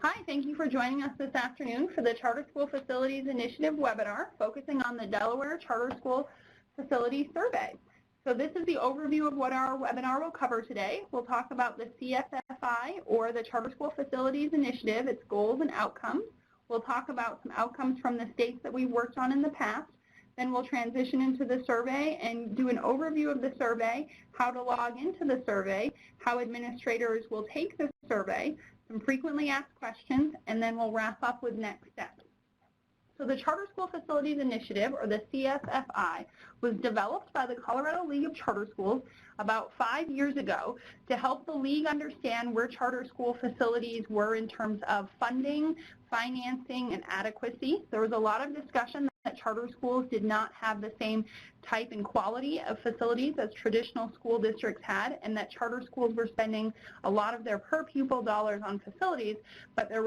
Hi, thank you for joining us this afternoon for the Charter School Facilities Initiative webinar focusing on the Delaware Charter School Facilities Survey. So this is the overview of what our webinar will cover today. We'll talk about the CFFI, or the Charter School Facilities Initiative, its goals and outcomes. We'll talk about some outcomes from the states that we've worked on in the past. Then we'll transition into the survey and do an overview of the survey, how to log into the survey, how administrators will take the survey, some frequently asked questions, and then we'll wrap up with next steps. So the Charter School Facilities Initiative, or the CFFI, was developed by the Colorado League of Charter Schools about 5 years ago to help the league understand where charter school facilities were in terms of funding, financing, and adequacy. There was a lot of discussion that charter schools did not have the same type and quality of facilities as traditional school districts had, and that charter schools were spending a lot of their per pupil dollars on facilities, but there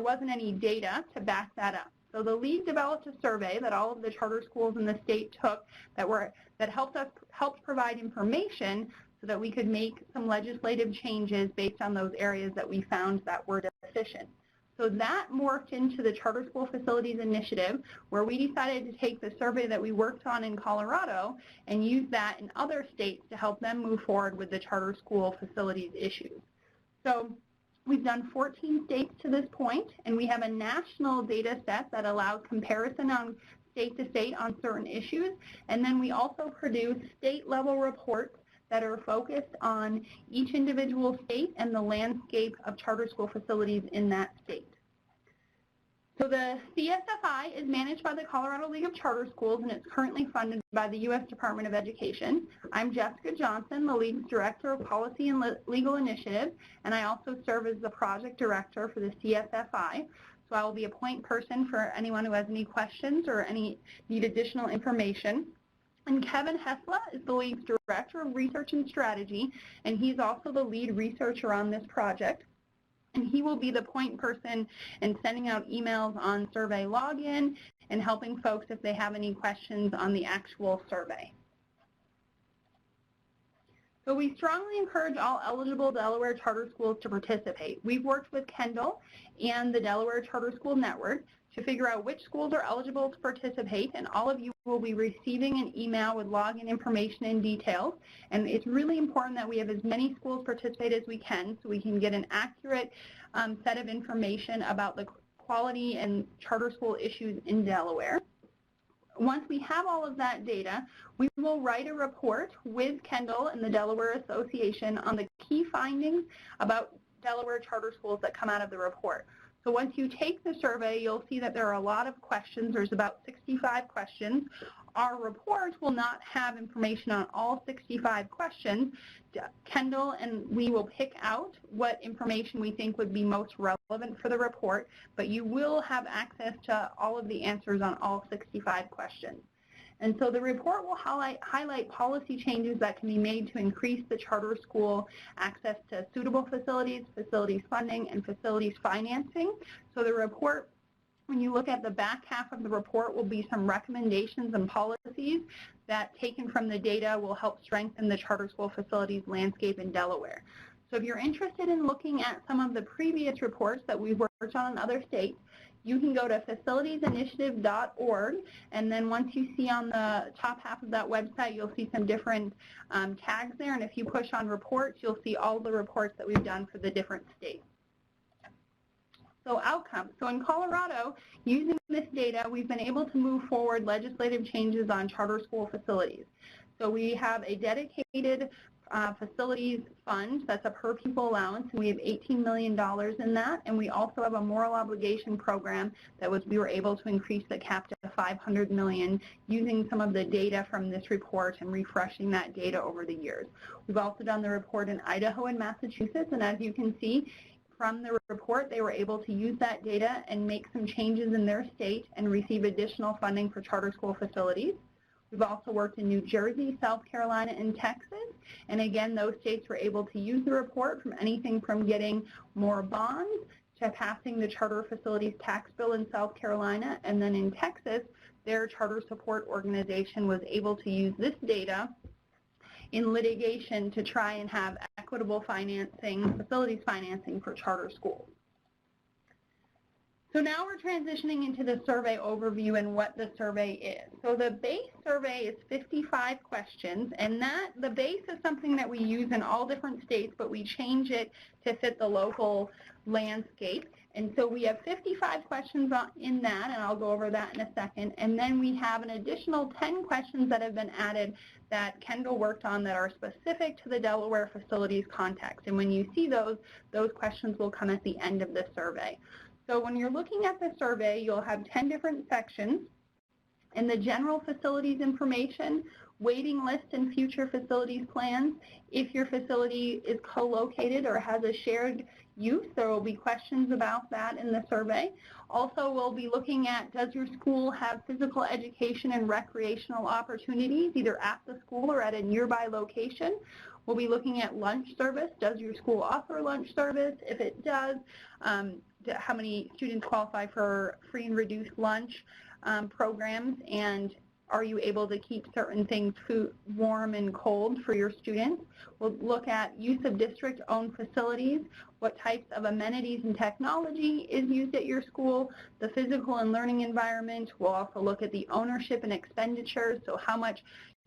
wasn't any data to back that up. So the league developed a survey that all of the charter schools in the state took that helped provide information so that we could make some legislative changes based on those areas that we found that were deficient. So that morphed into the Charter School Facilities Initiative, where we decided to take the survey that we worked on in Colorado and use that in other states to help them move forward with the charter school facilities issues. So we've done 14 states to this point, and we have a national data set that allows comparison on state to state on certain issues, and then we also produce state-level reports that are focused on each individual state and the landscape of charter school facilities in that state. So the CSFI is managed by the Colorado League of Charter Schools, and it's currently funded by the U.S. Department of Education. I'm Jessica Johnson, the League's Director of Policy and Legal Initiative, and I also serve as the Project Director for the CSFI. So I will be a point person for anyone who has any questions or need additional information. And Kevin Hesla is the League's Director of Research and Strategy, and he's also the lead researcher on this project. And he will be the point person in sending out emails on survey login and helping folks if they have any questions on the actual survey. So we strongly encourage all eligible Delaware charter schools to participate. We've worked with Kendall and the Delaware Charter School Network to figure out which schools are eligible to participate, and all of you will be receiving an email with login information and details. And it's really important that we have as many schools participate as we can so we can get an accurate set of information about the quality and charter school issues in Delaware. Once we have all of that data, we will write a report with Kendall and the Delaware Association on the key findings about Delaware charter schools that come out of the report. So once you take the survey, you'll see that there are a lot of questions. There's about 65 questions. Our report will not have information on all 65 questions. Kendall and we will pick out what information we think would be most relevant for the report, but you will have access to all of the answers on all 65 questions. And so the report will highlight policy changes that can be made to increase the charter school access to suitable facilities, facilities funding, and facilities financing. So the report, when you look at the back half of the report, will be some recommendations and policies that, taken from the data, will help strengthen the charter school facilities landscape in Delaware. So if you're interested in looking at some of the previous reports that we've worked on in other states, you can go to facilitiesinitiative.org, and then once you see on the top half of that website, you'll see some different tags there, and if you push on reports, you'll see all the reports that we've done for the different states. So outcomes. So in Colorado, using this data, we've been able to move forward legislative changes on charter school facilities. So we have a dedicated facilities fund that's a per pupil allowance, and we have $18 million in that, and we also have a moral obligation program that we were able to increase the cap to $500 million using some of the data from this report and refreshing that data over the years. We've also done the report in Idaho and Massachusetts, and as you can see from the report, they were able to use that data and make some changes in their state and receive additional funding for charter school facilities. We've also worked in New Jersey, South Carolina, and Texas, and again, those states were able to use the report from anything from getting more bonds to passing the charter facilities tax bill in South Carolina, and then in Texas, their charter support organization was able to use this data in litigation to try and have equitable financing, facilities financing for charter schools. So now we're transitioning into the survey overview and what the survey is. So the base survey is 55 questions, and the base is something that we use in all different states, but we change it to fit the local landscape. And so we have 55 questions in that, and I'll go over that in a second. And then we have an additional 10 questions that have been added that Kendall worked on that are specific to the Delaware facilities context. And when you see those questions will come at the end of the survey. So when you're looking at the survey, you'll have 10 different sections. In the general facilities information, waiting list and future facilities plans, if your facility is co-located or has a shared use, there will be questions about that in the survey. Also, we'll be looking at, does your school have physical education and recreational opportunities, either at the school or at a nearby location? We'll be looking at lunch service. Does your school offer lunch service? If it does, how many students qualify for free and reduced lunch programs, and are you able to keep certain things warm and cold for your students? We'll look at use of district-owned facilities, what types of amenities and technology is used at your school, the physical and learning environment. We'll also look at the ownership and expenditures, so how much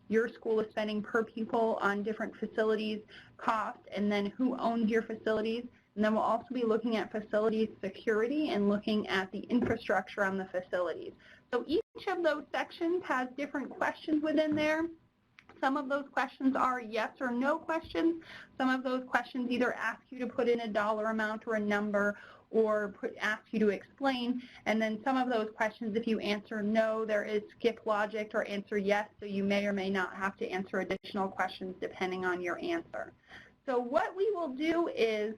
your school is spending per pupil on different facilities cost, and then who owns your facilities. And then we'll also be looking at facilities security and looking at the infrastructure on the facilities. So each of those sections has different questions within there. Some of those questions are yes or no questions. Some of those questions either ask you to put in a dollar amount or a number, or ask you to explain. And then some of those questions, if you answer no, there is skip logic, or answer yes, so you may or may not have to answer additional questions depending on your answer. So what we will do is,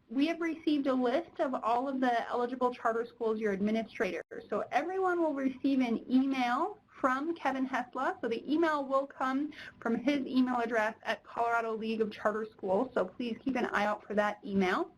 we have received a list of all of the eligible charter schools, your administrators. So everyone will receive an email from Kevin Hesla. So the email will come from his email address at Colorado League of Charter Schools. So please keep an eye out for that email.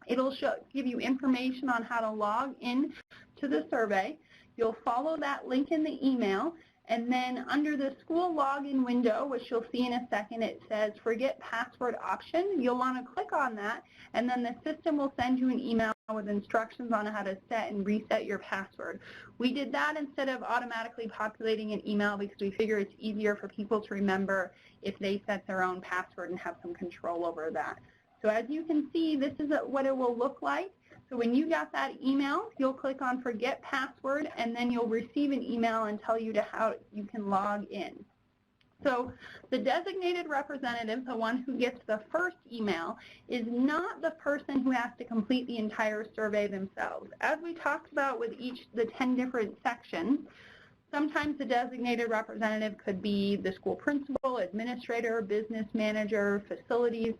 It'll give you information on how to log in to the survey. You'll follow that link in the email. And then under the school login window, which you'll see in a second, it says forget password option. You'll want to click on that, and then the system will send you an email with instructions on how to set and reset your password. We did that instead of automatically populating an email because we figure it's easier for people to remember if they set their own password and have some control over that. So as you can see, this is what it will look like. So when you got that email, you'll click on Forget Password, and then you'll receive an email and tell you how you can log in. So the designated representative, the one who gets the first email, is not the person who has to complete the entire survey themselves. As we talked about with the 10 different sections, sometimes the designated representative could be the school principal, administrator, business manager, facilities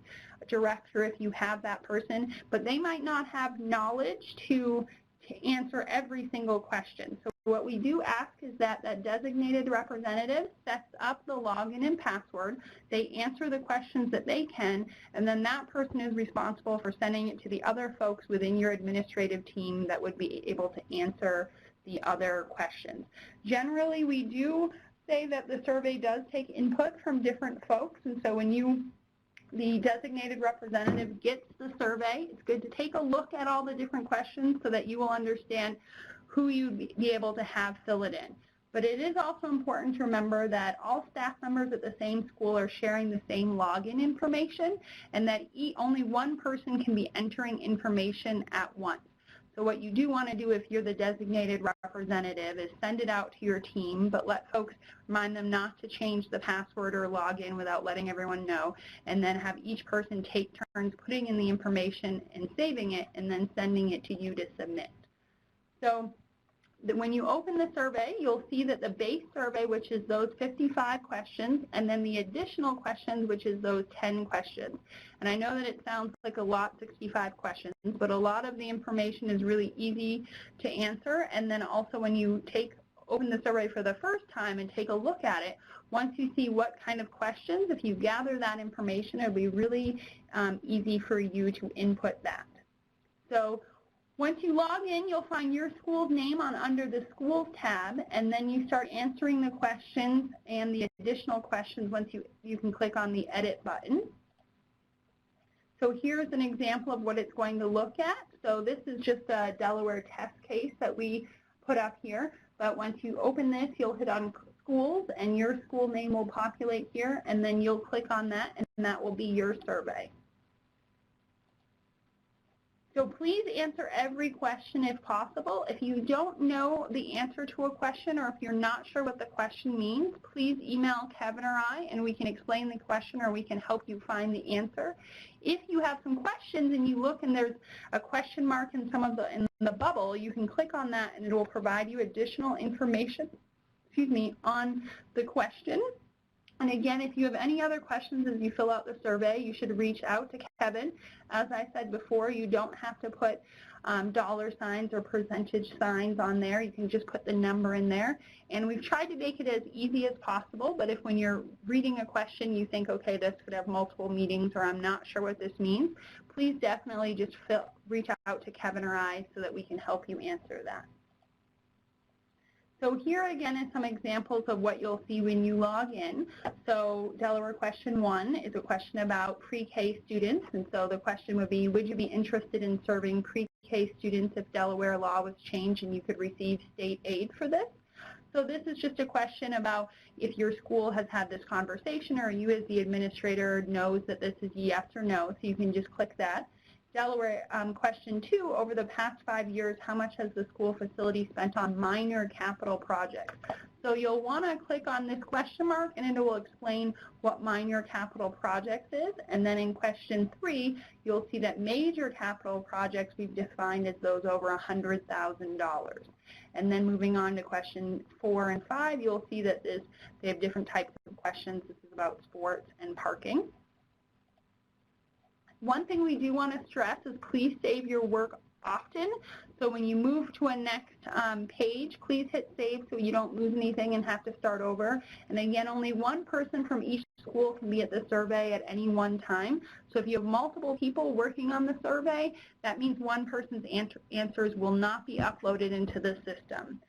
director if you have that person, but they might not have knowledge to answer every single question. So what we do ask is that that designated representative sets up the login and password, they answer the questions that they can, and then that person is responsible for sending it to the other folks within your administrative team that would be able to answer the other questions. Generally, we do say that the survey does take input from different folks, and so when the designated representative gets the survey, it's good to take a look at all the different questions so that you will understand who you'd be able to have fill it in. But it is also important to remember that all staff members at the same school are sharing the same login information, and that only one person can be entering information at once. So what you do want to do if you're the designated representative is send it out to your team, but let folks, remind them not to change the password or log in without letting everyone know, and then have each person take turns putting in the information and saving it, and then sending it to you to submit. So when you open the survey, you'll see that the base survey, which is those 55 questions, and then the additional questions, which is those 10 questions. And I know that it sounds like a lot, 65 questions, but a lot of the information is really easy to answer. And then also when you open the survey for the first time and take a look at it, once you see what kind of questions, if you gather that information, it'll be really easy for you to input that. So once you log in, you'll find your school's name under the Schools tab, and then you start answering the questions and the additional questions once you can click on the Edit button. So here's an example of what it's going to look at. So this is just a Delaware test case that we put up here. But once you open this, you'll hit on schools, and your school name will populate here, and then you'll click on that, and that will be your survey. So please answer every question if possible. If you don't know the answer to a question, or if you're not sure what the question means, please email Kevin or I, and we can explain the question, or we can help you find the answer. If you have some questions and you look and there's a question mark in in the bubble, you can click on that and it will provide you additional information, on the question. And again, if you have any other questions as you fill out the survey, you should reach out to Kevin. As I said before, you don't have to put dollar signs or percentage signs on there. You can just put the number in there. And we've tried to make it as easy as possible, but if when you're reading a question you think, okay, this could have multiple meanings, or I'm not sure what this means, please definitely just reach out to Kevin or I so that we can help you answer that. So here again is some examples of what you'll see when you log in. So Delaware question 1 is a question about pre-K students, and so the question would be, would you be interested in serving pre-K students if Delaware law was changed and you could receive state aid for this? So this is just a question about if your school has had this conversation, or you as the administrator knows that this is yes or no, so you can just click that. Delaware question 2, over the past 5 years, how much has the school facility spent on minor capital projects? So you'll want to click on this question mark, and it will explain what minor capital projects is. And then in question 3, you'll see that major capital projects we've defined as those over $100,000. And then moving on to question 4 and 5, you'll see that they have different types of questions. This is about sports and parking. One thing we do want to stress is please save your work often. So when you move to a next page, please hit save so you don't lose anything and have to start over. And again, only one person from each school can be at the survey at any one time. So if you have multiple people working on the survey, that means one person's answers will not be uploaded into the system.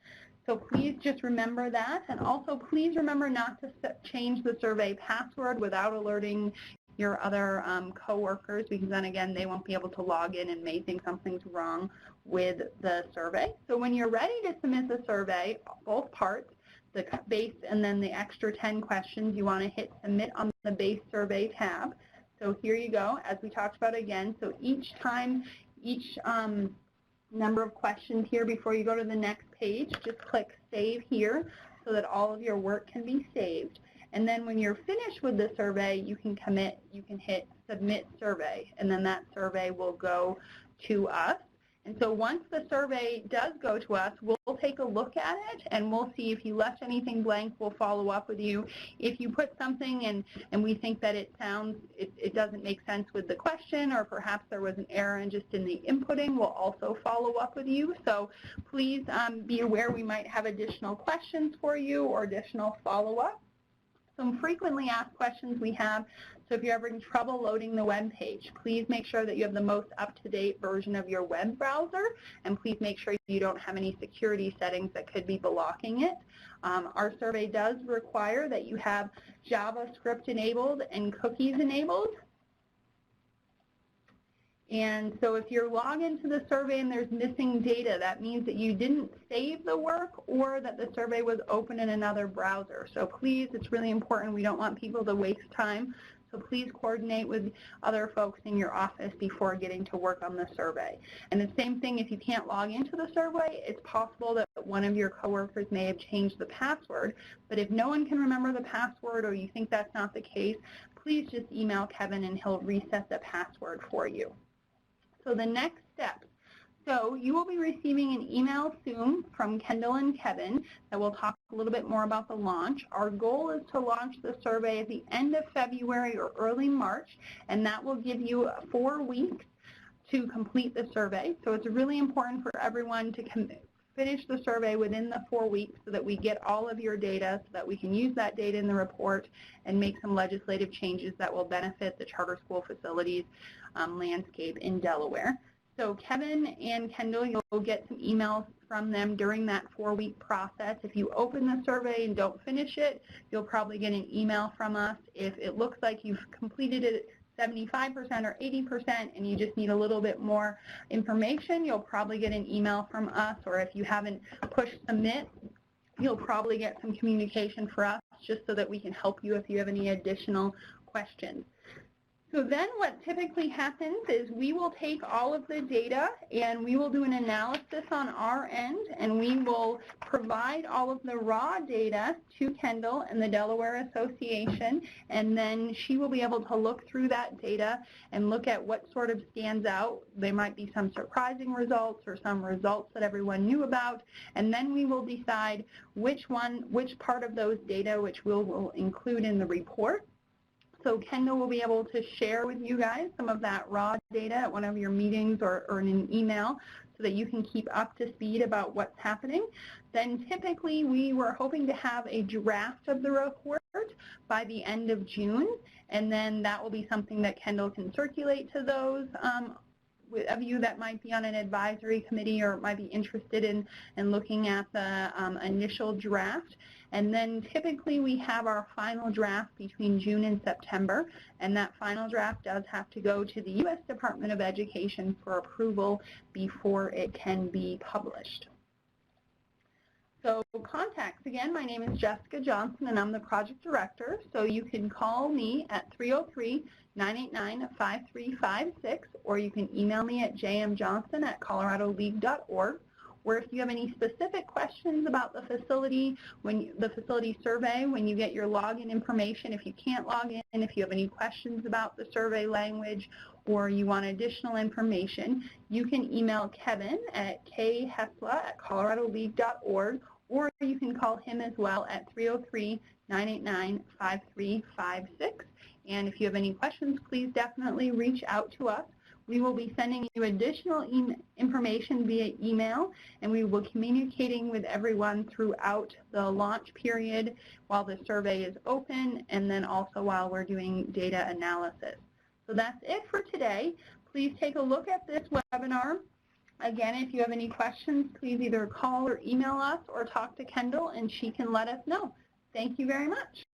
So please just remember that. And also please remember not to change the survey password without alerting your other coworkers, because then again they won't be able to log in and may think something's wrong with the survey. So when you're ready to submit the survey, both parts, the base and then the extra 10 questions, you want to hit submit on the base survey tab. So here you go, as we talked about again. So each time, each number of questions here before you go to the next page, just click save here so that all of your work can be saved. And then when you're finished with the survey, you can hit submit survey, and then that survey will go to us. And so once the survey does go to us, we'll take a look at it, and we'll see if you left anything blank, we'll follow up with you. If you put something and we think that it doesn't make sense with the question, or perhaps there was an error just in the inputting, we'll also follow up with you. So please be aware we might have additional questions for you or additional follow-up. Some frequently asked questions we have, so if you're having trouble loading the web page, please make sure that you have the most up-to-date version of your web browser, and please make sure you don't have any security settings that could be blocking it. Our survey does require that you have JavaScript enabled and cookies enabled. And so if you're logged into the survey and there's missing data, that means that you didn't save the work or that the survey was open in another browser. So please, it's really important. We don't want people to waste time. So please coordinate with other folks in your office before getting to work on the survey. And the same thing, if you can't log into the survey, it's possible that one of your coworkers may have changed the password. But if no one can remember the password, or you think that's not the case, please just email Kevin and he'll reset the password for you. So the next steps. So you will be receiving an email soon from Kendall and Kevin that will talk a little bit more about the launch. Our goal is to launch the survey at the end of February or early March, and that will give you 4 weeks to complete the survey. So it's really important for everyone to finish the survey within the 4 weeks so that we get all of your data, so that we can use that data in the report and make some legislative changes that will benefit the charter school facilities landscape in Delaware. So Kevin and Kendall, you'll get some emails from them during that 4-week process. If you open the survey and don't finish it, you'll probably get an email from us. If it looks like you've completed it 75% or 80% and you just need a little bit more information, you'll probably get an email from us, or if you haven't pushed submit, you'll probably get some communication for us just so that we can help you if you have any additional questions. So then what typically happens is we will take all of the data and we will do an analysis on our end, and we will provide all of the raw data to Kendall and the Delaware Association, and then she will be able to look through that data and look at what sort of stands out. There might be some surprising results or some results that everyone knew about, and then we will decide which part of those data which we'll include in the report. So Kendall will be able to share with you guys some of that raw data at one of your meetings or in an email so that you can keep up to speed about what's happening. Then typically we were hoping to have a draft of the report by the end of June, and then that will be something that Kendall can circulate to those of you that might be on an advisory committee or might be interested in looking at the initial draft. And then typically we have our final draft between June and September, and that final draft does have to go to the U.S. Department of Education for approval before it can be published. So contacts, again, my name is Jessica Johnson and I'm the project director, so you can call me at 303-989-5356, or you can email me at jmjohnson@coloradoleague.org. Or if you have any specific questions about the facility, the facility survey, when you get your login information, if you can't log in, if you have any questions about the survey language, or you want additional information, you can email Kevin at khesla@coloradoleague.org, or you can call him as well at 303-989-5356. And if you have any questions, please definitely reach out to us. We will be sending you additional information via email, and we will be communicating with everyone throughout the launch period while the survey is open, and then also while we're doing data analysis. So that's it for today. Please take a look at this webinar. Again, if you have any questions, please either call or email us or talk to Kendall, and she can let us know. Thank you very much.